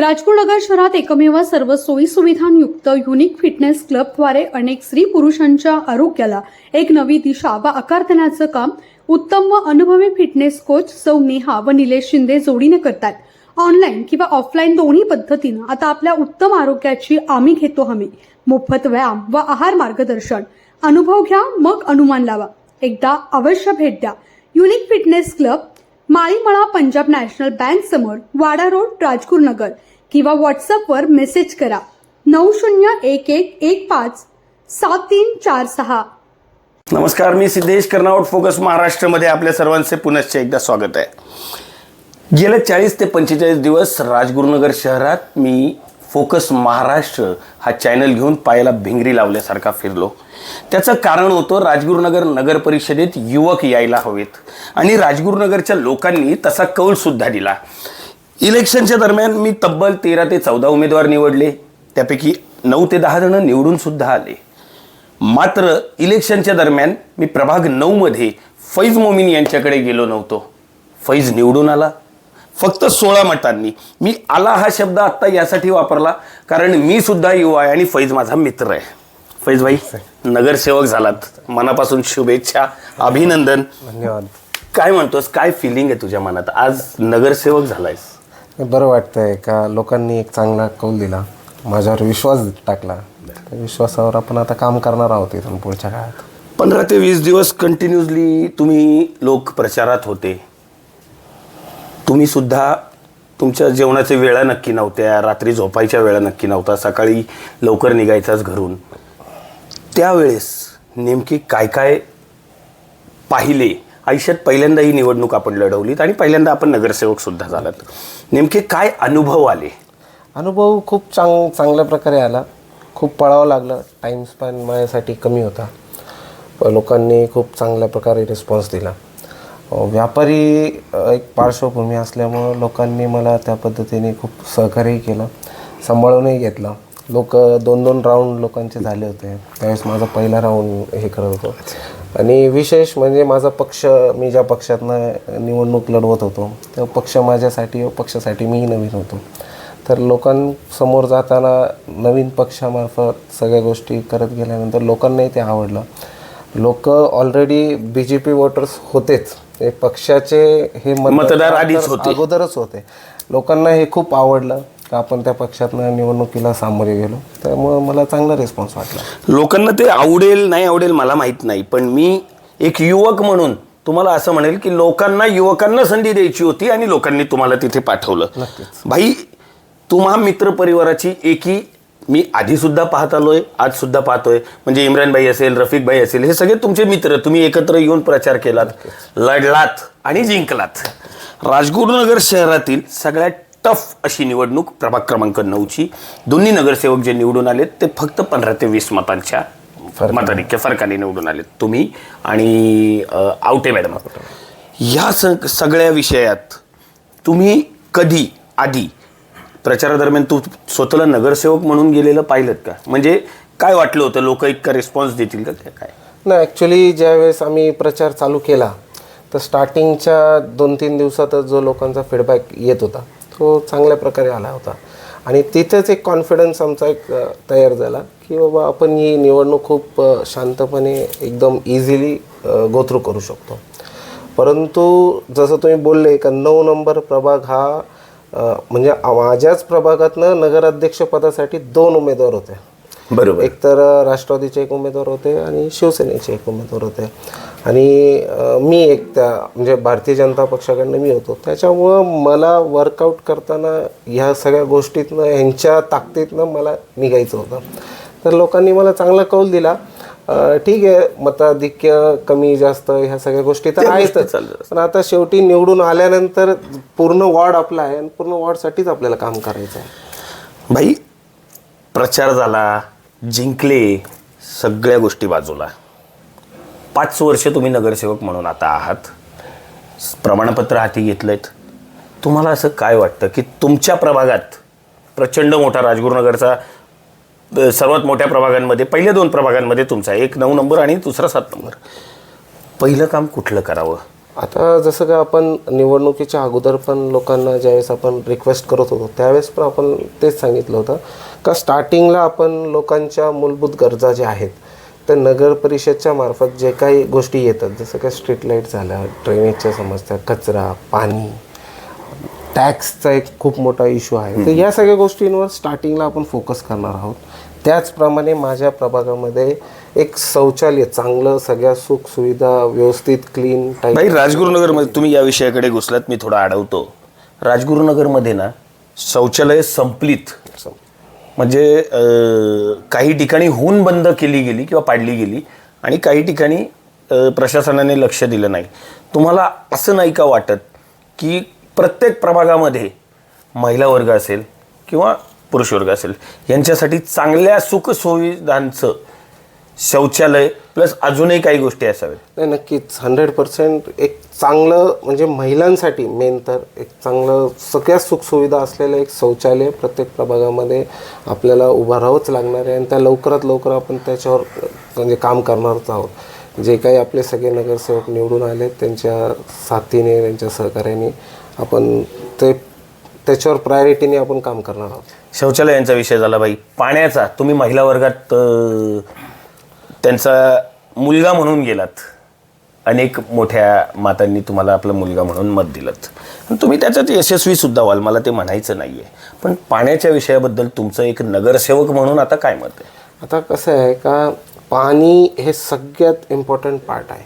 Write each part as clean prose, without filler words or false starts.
राजगुरुनगर शहरात एकमेव सर्व सोयी सुविधांयुक्त युनिक फिटनेस क्लबद्वारे अनेक स्त्री पुरुषांच्या आरोग्याला एक नवी दिशा व आकार देण्याचं काम उत्तम व अनुभवी फिटनेस कोच सौ नेहा व निलेश शिंदे जोडीने करतात. ऑनलाईन किंवा ऑफलाईन दोन्ही पद्धतीनं आता आपल्या उत्तम आरोग्याची आम्ही घेतो हमी. मोफत व्यायाम व आहार मार्गदर्शन. अनुभव घ्या मग अनुमान लावा. एकदा अवश्य भेट द्या. Unique fitness club, Malimala, Punjab national bank समोर, वाडा रोड, राजगुरुनगर. किंवा व्हॉट्सअपवर मेसेज करा 9011157346. नमस्कार, मी सिद्धेश कर्नावट. फोकस महाराष्ट्रमध्ये आपल्या सर्वांचे पुनश्च एकदा स्वागत आहे. गेले 40 ते 45 दिवस राजगुरुनगर शहरात मी फोकस महाराष्ट्र हा चॅनल घेऊन पायाला भिंगरी लावल्यासारखा फिरलो. त्याचं कारण होतं राजगुरुनगर नगर परिषदेत युवक यायला हवेत आणि राजगुरुनगरच्या लोकांनी तसा कौल सुद्धा दिला. इलेक्शनच्या दरम्यान मी तब्बल 13 ते 14 उमेदवार निवडले, त्यापैकी 9 ते 10 जण निवडून सुद्धा आले. मात्र इलेक्शनच्या दरम्यान मी प्रभाग 9 मध्ये फैज मोमीन यांच्याकडे गेलो नव्हतो. फैज निवडून आला फक्त 16 मतांनी. मी आला हा शब्द आत्ता यासाठी वापरला कारण मी सुद्धा युवा आहे आणि फैज माझा मित्र आहे. फैज भाई, नगरसेवक झालात, मनापासून शुभेच्छा, अभिनंदन. धन्यवाद. काय म्हणतोस, काय फिलिंग आहे तुझ्या मनात आज नगरसेवक झालायस? बरं वाटतंय का लोकांनी एक चांगला कौल दिला, माझ्यावर विश्वास टाकला. त्या विश्वासावर आपण आता काम करणार आहोत इथून पुढच्या काळात. 15 ते 20 दिवस कंटिन्युअसली तुम्ही लोक प्रचारात होते. तुम्ही सुद्धा तुमच्या जेवणाच्या वेळा नक्की नव्हत्या, रात्री झोपायच्या वेळा नक्की नव्हता, सकाळी लवकर निघायचाच घरून. त्यावेळेस नेमकी काय काय पाहिले? आयुष्यात पहिल्यांदा ही निवडणूक आपण लढवलीत आणि पहिल्यांदा आपण नगरसेवक सुद्धा झालात. नेमके काय अनुभव आले? अनुभव खूप चांगल्या प्रकारे आला. खूप पळावं लागलं, टाईम स्पॅन माझ्यासाठी कमी होता. लोकांनी खूप चांगल्या प्रकारे रिस्पॉन्स दिला. व्यापारी एक पार्श्वभूमी असल्यामुळं लोकांनी मला त्या पद्धतीने खूप सहकार्य केलं, सांभाळूनही घेतलं. लोक 2-2 राऊंड लोकांचे झाले होते. त्यावेळेस माझा पहिला राऊंड हे करत होतो. आणि विशेष म्हणजे माझा पक्ष, मी ज्या पक्षातनं निवडणूक लढवत होतो त्या पक्षासाठी मीही नवीन होतो. तर लोकांसमोर जाताना नवीन पक्षामार्फत सगळ्या गोष्टी करत गेल्यानंतर लोकांनाही ते आवडलं. लोक ऑलरेडी BJP वोटर्स होतेच, हे पक्षाचे हे मतदार आधीच होते, अगोदरच होते. लोकांना हे खूप आवडलं का आपण त्या पक्षातनं निवडणुकीला सामोरे गेलो. त्यामुळं मला चांगला रिस्पॉन्स वाटला. लोकांना ते आवडेल नाही आवडेल मला माहीत नाही, पण मी एक युवक म्हणून तुम्हाला असं म्हणेल की युवकांना संधी द्यायची होती आणि लोकांनी तुम्हाला तिथे पाठवलं. भाई, तुम्हा मित्र परिवाराची एकी मी आधी सुद्धा पाहत आलोय, आज सुद्धा पाहतोय. म्हणजे इम्रान भाई असेल, रफिक भाई असेल, हे सगळे तुमचे मित्र. तुम्ही एकत्र येऊन प्रचार केलात, लढलात आणि जिंकलात. राजगुरुनगर शहरातील सगळ्यात टफ अशी निवडणूक प्रभाग क्रमांक 9ची. दोन्ही नगरसेवक जे निवडून आलेत ते फक्त 15 ते 20 मतांच्या फरकाने निवडून आलेत, तुम्ही आणि आवटे मॅडम. ह्या सगळ्या विषयात तुम्ही कधी आधी प्रचारादरम्यान तू स्वतःला नगरसेवक म्हणून गेलेलं पाहिलं का? म्हणजे काय वाटलं होतं, लोक इतका रिस्पॉन्स देतील का काय? नाही, ॲक्च्युली ज्यावेळेस आम्ही प्रचार चालू केला तर स्टार्टिंगच्या 2-3 दिवसातच जो लोकांचा फीडबॅक येत होता तो चांगल्या प्रकारे आला होता. आणि तिथंच एक कॉन्फिडन्स आमचा एक तयार झाला की बाबा आपण ही निवडणूक खूप शांतपणे एकदम इझिली गो थ्रू करू शकतो. परंतु जसं तुम्ही बोलले का 9 नंबर प्रभाग हा म्हणजे माझ्याच प्रभागातनं नगराध्यक्षपदासाठी 2 उमेदवार होते. बरोबर. एक तर राष्ट्रवादीचे एक उमेदवार होते आणि शिवसेनेचे एक उमेदवार होते आणि मी एक त्या म्हणजे भारतीय जनता पक्षाकडनं मी होतो. त्याच्यामुळं मला वर्कआउट करताना ह्या सगळ्या गोष्टीतनं, ह्यांच्या ताकदीतनं मला निघायचं होतं. तर लोकांनी मला चांगला कौल दिला. ठीक आहे, मताधिक्य कमी जास्त ह्या सगळ्या गोष्टी तर आहेतच, पण आता शेवटी निवडून आल्यानंतर पूर्ण वॉर्ड आपला आहे आणि पूर्ण वॉर्डसाठीच आपल्याला काम करायचं आहे. भाई, प्रचार झाला, जिंकले, सगळ्या गोष्टी बाजूला. 5 वर्ष तुम्ही नगरसेवक म्हणून आता आहात, प्रमाणपत्र हाती घेतलेत. तुम्हाला असं काय वाटतं की तुमच्या प्रभागात प्रचंड मोठा राजगुरुनगरचा सर्वात मोठ्या प्रभागांमध्ये, पहिल्या 2 प्रभागांमध्ये तुमचा, एक 9 नंबर आणि दुसरा 7 नंबर, पहिलं काम कुठलं करावं? आता जसं का आपण निवडणुकीच्या अगोदर पण लोकांना ज्यावेळेस आपण रिक्वेस्ट करत होतो त्यावेळेस पण आपण तेच सांगितलं होतं का स्टार्टिंगला आपण लोकांच्या मूलभूत गरजा ज्या आहेत तर नगर परिषदच्या मार्फत जे काही गोष्टी येतात जसं काय स्ट्रीट लाईट झालं, ड्रेनेजच्या समस्या, कचरा, पाणी, टॅक्सचा एक खूप मोठा इश्यू आहे. तर या सगळ्या गोष्टींवर स्टार्टिंगला आपण फोकस करणार आहोत. त्याचप्रमाणे माझ्या प्रभागामध्ये एक शौचालय चांगलं, सगळ्या सुखसुविधा व्यवस्थित, क्लीन भाई राजगुरुनगरमध्ये तुम्ही या विषयाकडे घुसलात, मी थोडा अडवतो. राजगुरुनगरमध्ये ना शौचालय संपलीत, म्हणजे काही ठिकाणी होऊन बंद केली गेली किंवा पाडली गेली आणि काही ठिकाणी प्रशासनाने लक्ष दिलं नाही. तुम्हाला असं नाही का वाटत की प्रत्येक प्रभागामध्ये महिला वर्ग असेल किंवा पुरुष वर्ग असेल यांच्यासाठी चांगल्या सुखसुविधांचं शौचालय प्लस अजूनही काही गोष्टी असाव्यात? नाही, नक्कीच 100% एक चांगलं म्हणजे महिलांसाठी मेन तर एक चांगलं सगळ्या सुखसुविधा असलेलं एक शौचालय प्रत्येक प्रभागामध्ये आपल्याला उभारावंच लागणार आहे आणि त्या लवकरात लवकर आपण त्याच्यावर म्हणजे काम करणारच आहोत. जे काही आपले सगळे नगरसेवक निवडून आले त्यांच्या साथीने, त्यांच्या सहकार्याने आपण त्याच्यावर प्रायोरिटीने आपण काम करणार आहोत. शौचालयांचा विषय झाला बाई. पाण्याचा तुम्ही महिला वर्गात त्यांचा मुलगा म्हणून गेलात, अनेक मोठ्या मातांनी तुम्हाला आपला मुलगा म्हणून मत दिलं आणि तुम्ही त्याच्यात यशस्वी सुद्धा व्हाल, मला ते म्हणायचं नाही आहे. पण पाण्याच्या विषयाबद्दल तुमचं एक नगरसेवक म्हणून आता काय मत आहे? आता कसं आहे का पाणी हे सगळ्यात इम्पॉर्टंट पार्ट आहे.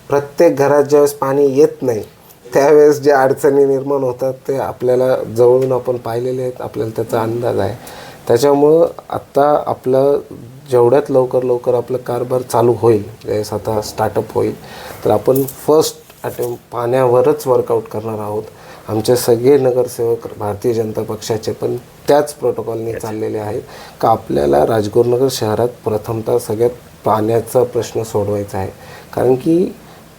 प्रत्येक घरात ज्यावेळेस पाणी येत नाही त्यावेळेस ज्या अडचणी निर्माण होतात ते आपल्याला जवळून आपण पाहिलेले आहेत, आपल्याला त्याचा अंदाज आहे. त्याच्यामुळं आत्ता आपलं जेवढ्यात लवकर आपलं कारभार चालू होईल, ज्यावेळेस आता स्टार्टअप होईल तर आपण फर्स्ट अटेम्प्ट पाण्यावरच वर्कआउट करणार आहोत. आमचे सगळे नगरसेवक भारतीय जनता पक्षाचे पण त्याच प्रोटोकॉलने चाललेले आहेत का आपल्याला राजगुरुनगर शहरात प्रथमतः सगळ्यात पाण्याचा प्रश्न सोडवायचा आहे. कारण की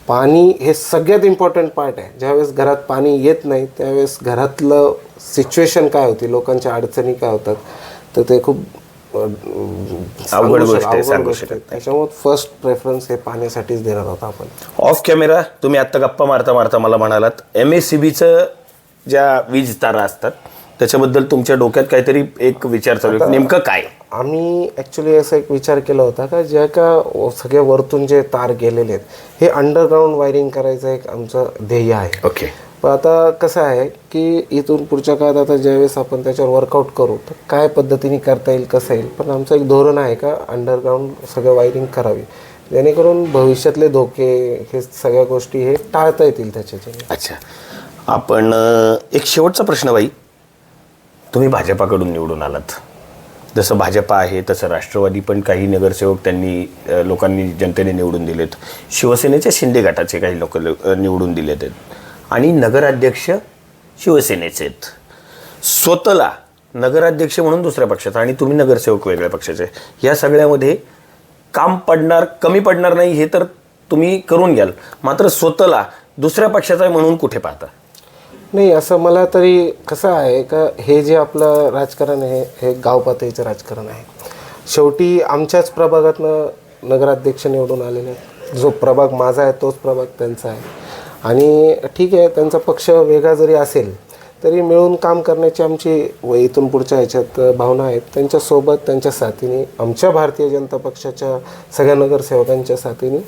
पाणी हे सगळ्यात इम्पॉर्टंट पार्ट आहे. ज्यावेळेस घरात पाणी येत नाही त्यावेळेस घरातलं सिच्युएशन काय होती, लोकांच्या अडचणी काय होतात, तर ते खूप अवघड गोष्ट आहे, सांगू शकत नाही. त्याच्यामुळे फर्स्ट प्रेफरन्स हे पाण्यासाठीच देणार आहोत आपण. ऑफ कॅमेरा तुम्ही आत्ता गप्पा मारता मला म्हणालात MSCBचं ज्या वीज तारा असतात त्याच्याबद्दल तुमच्या डोक्यात काहीतरी एक विचार चालू आहे, नेमकं काय? आम्ही ॲक्च्युली असा एक विचार केला होता का ज्या का सगळ्या वरतून जे तार गेलेले आहेत हे अंडरग्राऊंड वायरिंग करायचं एक आमचं ध्येय आहे. ओके. पण आता कसं आहे की इथून पुढच्या काळात आता ज्यावेळेस आपण त्याच्यावर वर्कआउट करू तर काय पद्धतीने करता येईल, कसं येईल, पण आमचं एक धोरण आहे का अंडरग्राऊंड सगळं वायरिंग करावी जेणेकरून भविष्यातले धोके हे सगळ्या गोष्टी हे टाळता येतील त्याच्याने. अच्छा, आपण एक शेवटचा प्रश्न बाई, तुम्ही भाजपाकडून निवडून आलात. जसं भाजपा आहे तसं राष्ट्रवादी पण काही नगरसेवक त्यांनी लोकांनी जनतेने निवडून दिलेत. शिवसेनेच्या शिंदे गटाचे काही लोक निवडून दिलेत आहेत आणि नगराध्यक्ष शिवसेनेचे आहेत. स्वतःला नगराध्यक्ष म्हणून दुसऱ्या पक्षाचा आणि तुम्ही नगरसेवक वेगळ्या पक्षाचे, या सगळ्यामध्ये काम पडणार कमी पडणार नाही हे तर तुम्ही करून घ्याल, मात्र स्वतःला दुसऱ्या पक्षाचा म्हणून कुठे पाहता? नाही, असं मला तरी कसं आहे का हे जे आपलं राजकारण आहे हे गाव पातळीचं राजकारण आहे. शेवटी आमच्याच प्रभागातनं नगराध्यक्ष निवडून आलेले आहेत. जो प्रभाग माझा आहे तोच प्रभाग त्यांचा आहे आणि ठीक आहे त्यांचा पक्ष वेगळा जरी असेल तरी मिळून काम करण्याची आमची इथून पुढच्या ह्याच्यात भावना आहेत. त्यांच्यासोबत त्यांच्या साथीने आमच्या भारतीय जनता पक्षाच्या सगळ्या नगरसेवकांच्या साथीने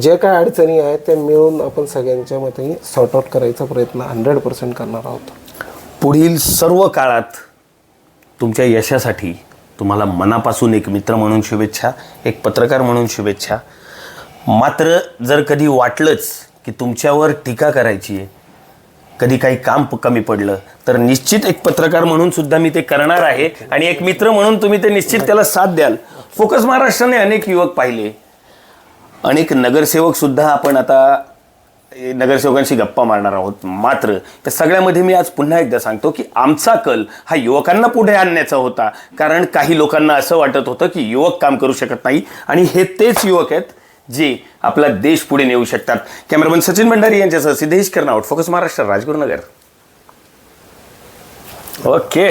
जे काय अडचणी आहेत ते मिळून आपण सगळ्यांच्या मताने सॉर्ट आउट करायचा प्रयत्न 100% करणार आहोत. पुढील सर्व काळात तुमच्या यशासाठी तुम्हाला मनापासून एक मित्र म्हणून शुभेच्छा, एक पत्रकार म्हणून शुभेच्छा. मात्र जर कधी वाटलंच की तुमच्यावर टीका करायची आहे, कधी काही काम कमी पडलं तर निश्चित एक पत्रकार म्हणून सुद्धा मी ते करणार आहे आणि एक मित्र म्हणून तुम्ही ते निश्चित त्याला साथ द्याल. फोकस महाराष्ट्राने अनेक युवक पाहिले, अनेक नगरसेवक सुद्धा आपण आता नगरसेवकांशी गप्पा मारणार आहोत. मात्र त्या सगळ्यामध्ये मी आज पुन्हा एकदा सांगतो की आमचा कल हा युवकांना पुढे आणण्याचा होता, कारण काही लोकांना असं वाटत होतं की युवक काम करू शकत नाही आणि हे तेच युवक आहेत जे आपला देश पुढे नेऊ शकतात. कॅमेरामन सचिन भंडारी यांच्यासह सिद्धेश कर्नावट, फोकस महाराष्ट्र, राजगुरुनगर. ओके.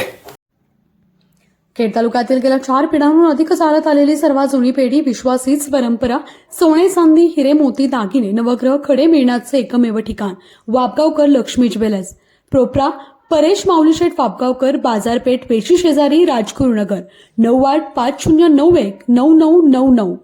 खेड तालुक्यातील गेल्या 4 पिढ्यांहून अधिक चालत आलेली सर्वात जुनी पेढी, विश्वास हीच परंपरा, सोने चांदी हिरे मोती दागिने नवग्रह खडे मिळण्याचे एकमेव ठिकाण वापगावकर लक्ष्मी ज्वेलर्स, प्रोप्रा परेश माऊलीशेठ वापगावकर, बाजारपेठ पेशी शेजारी, राजगुरुनगर, 9850919999.